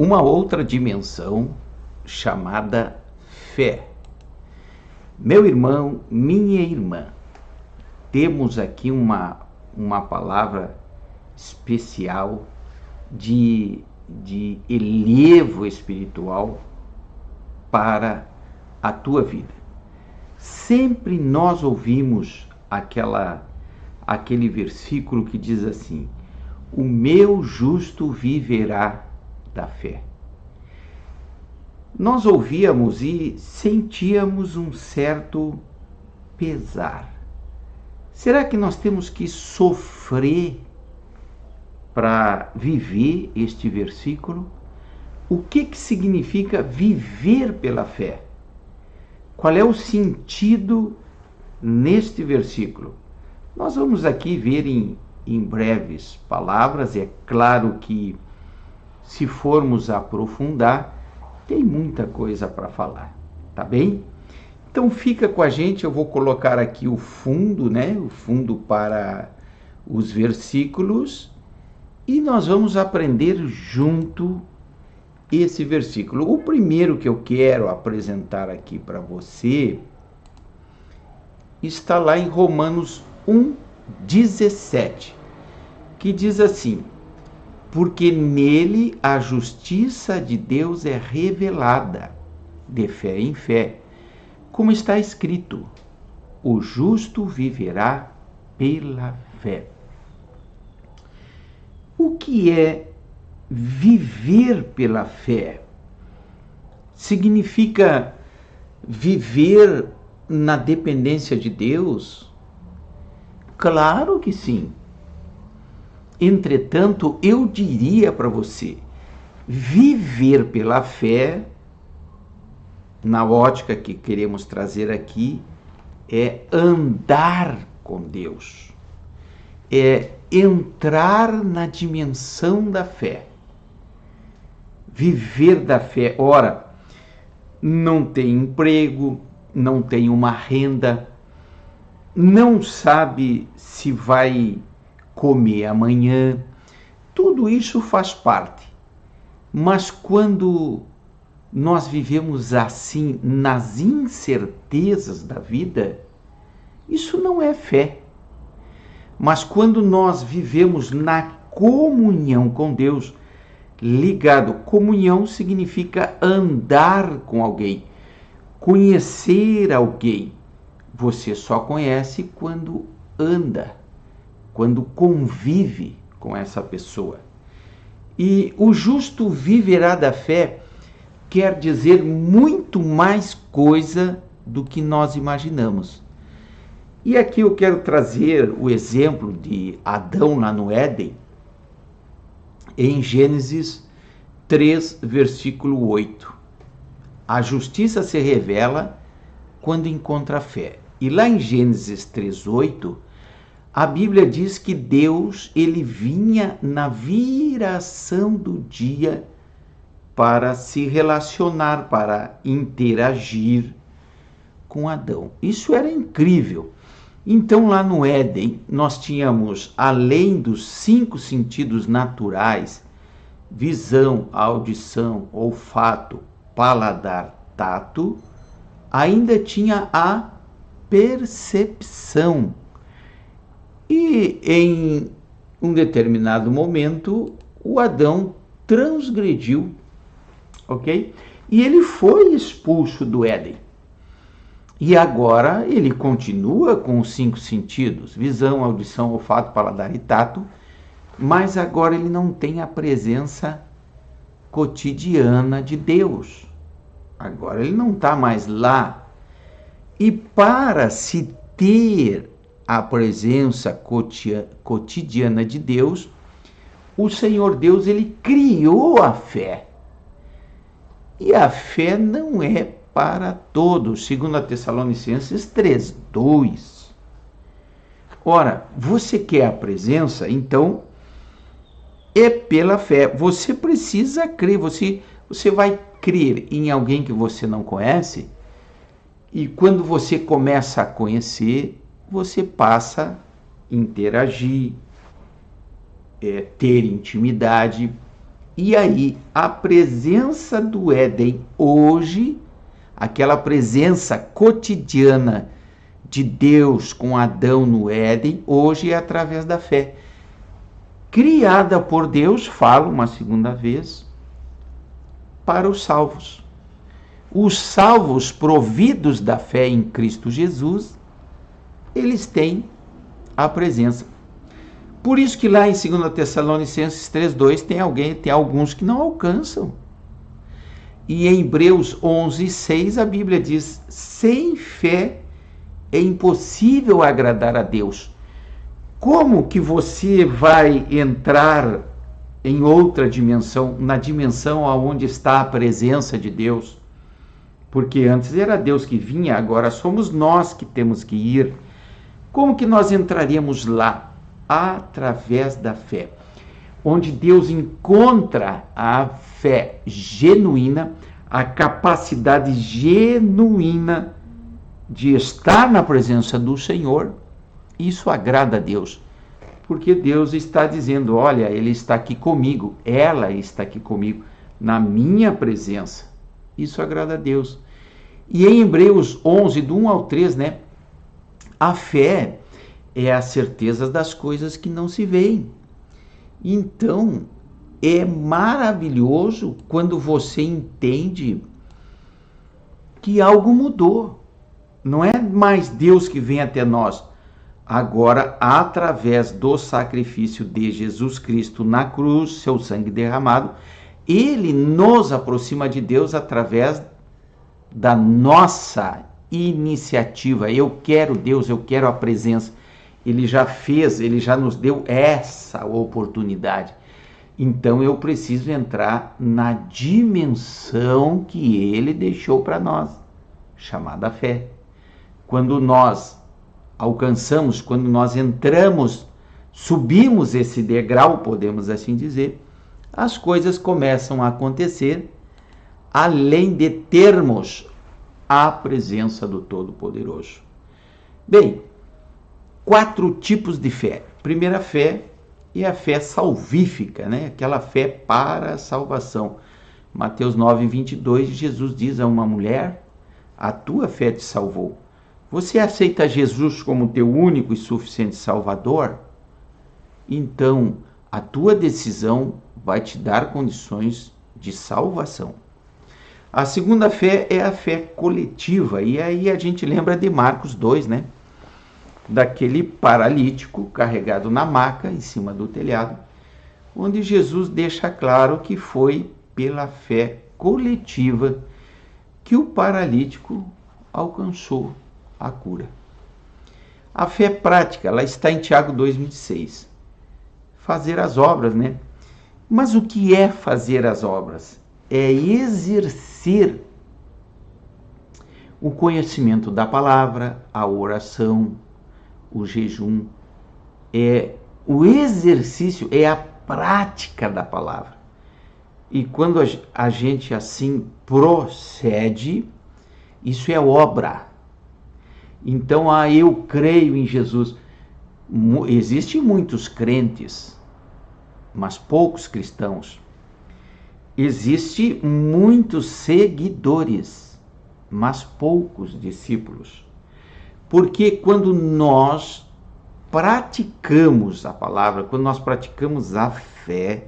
uma outra dimensão chamada fé. Meu irmão, minha irmã, temos aqui uma palavra especial de elevo espiritual para a tua vida. Sempre nós ouvimos aquele versículo que diz assim: o meu justo viverá da fé. Nós ouvíamos e sentíamos um certo pesar. Será que nós temos que sofrer para viver este versículo? O que significa viver pela fé? Qual é o sentido neste versículo? Nós vamos aqui ver em breves palavras. É claro que, se formos aprofundar, tem muita coisa para falar, tá bem? Então fica com a gente, eu vou colocar aqui o fundo, né? O fundo para os versículos, e nós vamos aprender junto esse versículo. O primeiro que eu quero apresentar aqui para você está lá em Romanos 1:17, que diz assim: porque nele a justiça de Deus é revelada, de fé em fé, como está escrito: o justo viverá pela fé. O que é viver pela fé? Significa viver na dependência de Deus? Claro que sim. Entretanto, eu diria para você, viver pela fé, na ótica que queremos trazer aqui, é andar com Deus, é entrar na dimensão da fé. Viver da fé. Ora, não tem emprego, não tem uma renda, não sabe se vai comer amanhã, tudo isso faz parte. Mas quando nós vivemos assim, nas incertezas da vida, isso não é fé. Mas quando nós vivemos na comunhão com Deus, ligado, comunhão significa andar com alguém, conhecer alguém. Você só conhece quando anda, quando convive com essa pessoa. E o justo viverá da fé quer dizer muito mais coisa do que nós imaginamos. E aqui eu quero trazer o exemplo de Adão lá no Éden, em Gênesis 3, versículo 8. A justiça se revela quando encontra fé. E lá em Gênesis 3:8, a Bíblia diz que Deus, ele vinha na viração do dia para se relacionar, para interagir com Adão. Isso era incrível. Então, lá no Éden, nós tínhamos, além dos 5 sentidos naturais, visão, audição, olfato, paladar, tato, ainda tinha a percepção. E em um determinado momento, o Adão transgrediu, ok? E ele foi expulso do Éden. E agora ele continua com os 5 sentidos, visão, audição, olfato, paladar e tato, mas agora ele não tem a presença cotidiana de Deus. Agora ele não está mais lá. E para se ter a presença cotidiana de Deus, o Senhor Deus, ele criou a fé. E a fé não é para todos, segundo a Tessalonicenses 3:2. Ora, você quer a presença? Então, é pela fé. Você precisa crer, você vai crer em alguém que você não conhece, e quando você começa a conhecer, você passa a interagir, ter intimidade, E aí, a presença do Éden hoje, aquela presença cotidiana de Deus com Adão no Éden, hoje é através da fé. Criada por Deus, falo uma segunda vez, para os salvos. Os salvos providos da fé em Cristo Jesus, eles têm a presença. Por isso que lá em 2 Tessalonicenses 3:2 tem alguns que não alcançam. E em Hebreus 11:6 a Bíblia diz: sem fé é impossível agradar a Deus. Como que você vai entrar em outra dimensão, na dimensão aonde está a presença de Deus? Porque antes era Deus que vinha, agora somos nós que temos que ir. Como que nós entraríamos lá? Através da fé, onde Deus encontra a fé genuína, a capacidade genuína de estar na presença do Senhor. Isso agrada a Deus, porque Deus está dizendo: olha, Ele está aqui comigo, ela está aqui comigo, na minha presença. Isso agrada a Deus. E em Hebreus 11, do 1 ao 3, né? A fé é a certeza das coisas que não se veem. Então, é maravilhoso quando você entende que algo mudou. Não é mais Deus que vem até nós. Agora, através do sacrifício de Jesus Cristo na cruz, seu sangue derramado, Ele nos aproxima de Deus através da nossa iniciativa. Eu quero Deus, eu quero a presença. Ele já fez, Ele já nos deu essa oportunidade. Então eu preciso entrar na dimensão que Ele deixou para nós, chamada fé. Quando nós alcançamos, quando nós entramos, subimos esse degrau, podemos assim dizer, as coisas começam a acontecer, além de termos a presença do Todo-Poderoso. Bem, 4 tipos de fé. Primeira fé é a fé salvífica, né? Aquela fé para a salvação. Mateus 9:22, Jesus diz a uma mulher: a tua fé te salvou. Você aceita Jesus como teu único e suficiente Salvador? Então, a tua decisão vai te dar condições de salvação. A segunda fé é a fé coletiva, e aí a gente lembra de Marcos 2, né? Daquele paralítico carregado na maca em cima do telhado, onde Jesus deixa claro que foi pela fé coletiva que o paralítico alcançou a cura. A fé prática, ela está em Tiago 2:26. Fazer as obras, né? Mas o que é fazer as obras? É exercer o conhecimento da palavra, a oração, o jejum, o exercício, é a prática da palavra. E quando a gente assim procede, isso é obra. Então, eu creio em Jesus. Existem muitos crentes, mas poucos cristãos. Existem muitos seguidores, mas poucos discípulos. Porque quando nós praticamos a palavra, quando nós praticamos a fé,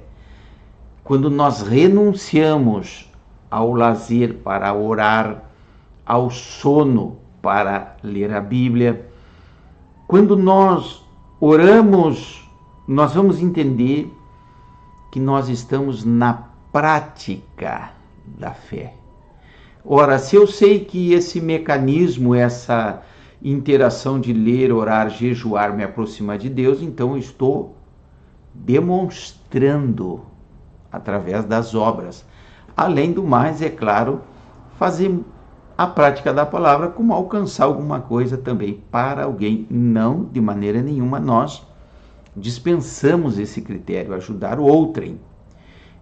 quando nós renunciamos ao lazer para orar, ao sono para ler a Bíblia, quando nós oramos, nós vamos entender que nós estamos na prática da fé. Ora, se eu sei que esse mecanismo, essa interação de ler, orar, jejuar me aproxima de Deus, então eu estou demonstrando através das obras. Além do mais, é claro, fazer a prática da palavra como alcançar alguma coisa também para alguém. Não, de maneira nenhuma, nós dispensamos esse critério, ajudar o outrem.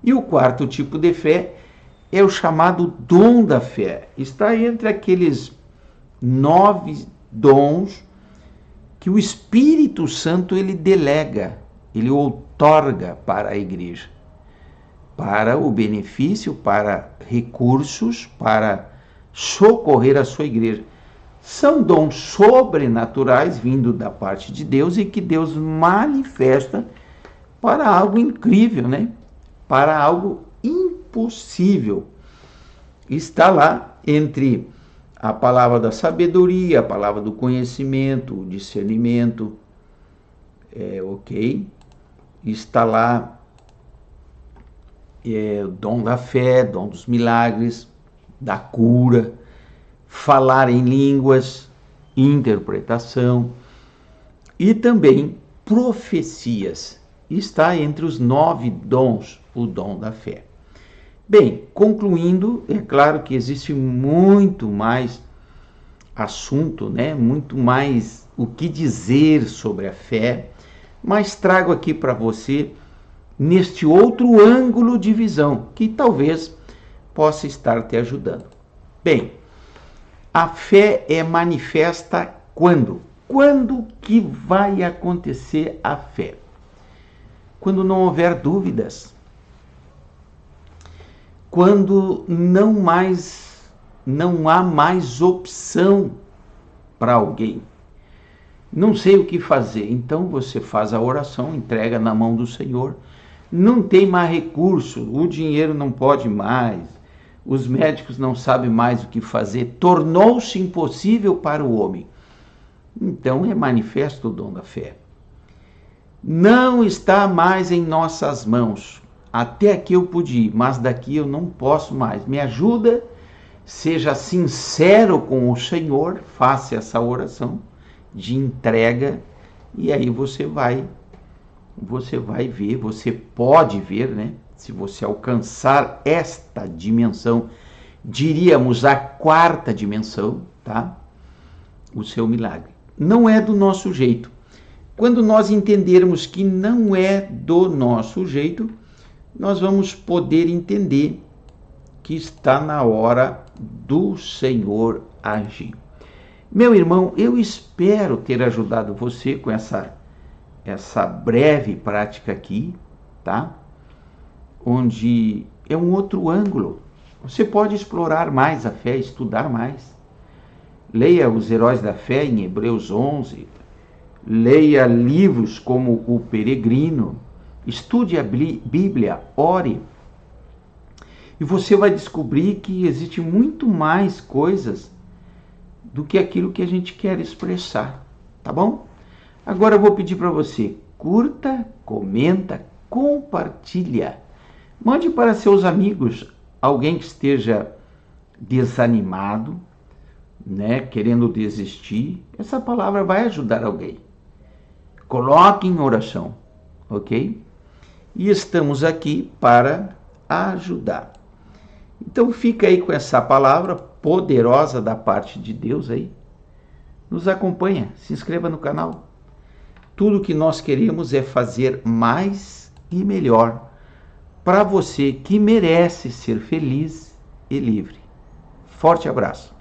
E o quarto tipo de fé é o chamado dom da fé. Está entre aqueles 9 dons que o Espírito Santo ele delega, ele outorga para a igreja. para o benefício, para recursos, para socorrer a sua igreja. São dons sobrenaturais vindo da parte de Deus e que Deus manifesta para algo incrível, né? Para algo impossível. Está lá entre a palavra da sabedoria, a palavra do conhecimento, o discernimento, ok? Está lá o dom da fé, dom dos milagres, da cura, falar em línguas, interpretação e também profecias. Está entre os 9 dons o dom da fé. Bem, concluindo, é claro que existe muito mais assunto, né? Muito mais o que dizer sobre a fé, mas trago aqui para você neste outro ângulo de visão, que talvez possa estar te ajudando. Bem, a fé é manifesta quando? Quando que vai acontecer a fé? Quando não houver dúvidas. Quando não há mais opção para alguém. Não sei o que fazer, então você faz a oração, entrega na mão do Senhor. Não tem mais recurso, o dinheiro não pode mais, os médicos não sabem mais o que fazer, tornou-se impossível para o homem. Então é manifesto o dom da fé. Não está mais em nossas mãos. Até aqui eu pude ir, mas daqui eu não posso mais. Me ajuda, seja sincero com o Senhor, faça essa oração de entrega e aí você vai ver, você pode ver, né? Se você alcançar esta dimensão, diríamos a 4ª dimensão, tá? O seu milagre. Não é do nosso jeito. Quando nós entendermos que não é do nosso jeito, nós vamos poder entender que está na hora do Senhor agir. Meu irmão, eu espero ter ajudado você com essa breve prática aqui, tá? Onde é um outro ângulo. Você pode explorar mais a fé, estudar mais. Leia os Heróis da Fé em Hebreus 11. Leia livros como O Peregrino. Estude a Bíblia, ore. E você vai descobrir que existe muito mais coisas do que aquilo que a gente quer expressar, tá bom? Agora eu vou pedir para você, curta, comenta, compartilha. Mande para seus amigos, alguém que esteja desanimado, né, querendo desistir. Essa palavra vai ajudar alguém. Coloque em oração, ok? E estamos aqui para ajudar. Então fica aí com essa palavra poderosa da parte de Deus aí. Nos acompanha, se inscreva no canal. Tudo que nós queremos é fazer mais e melhor para você que merece ser feliz e livre. Forte abraço.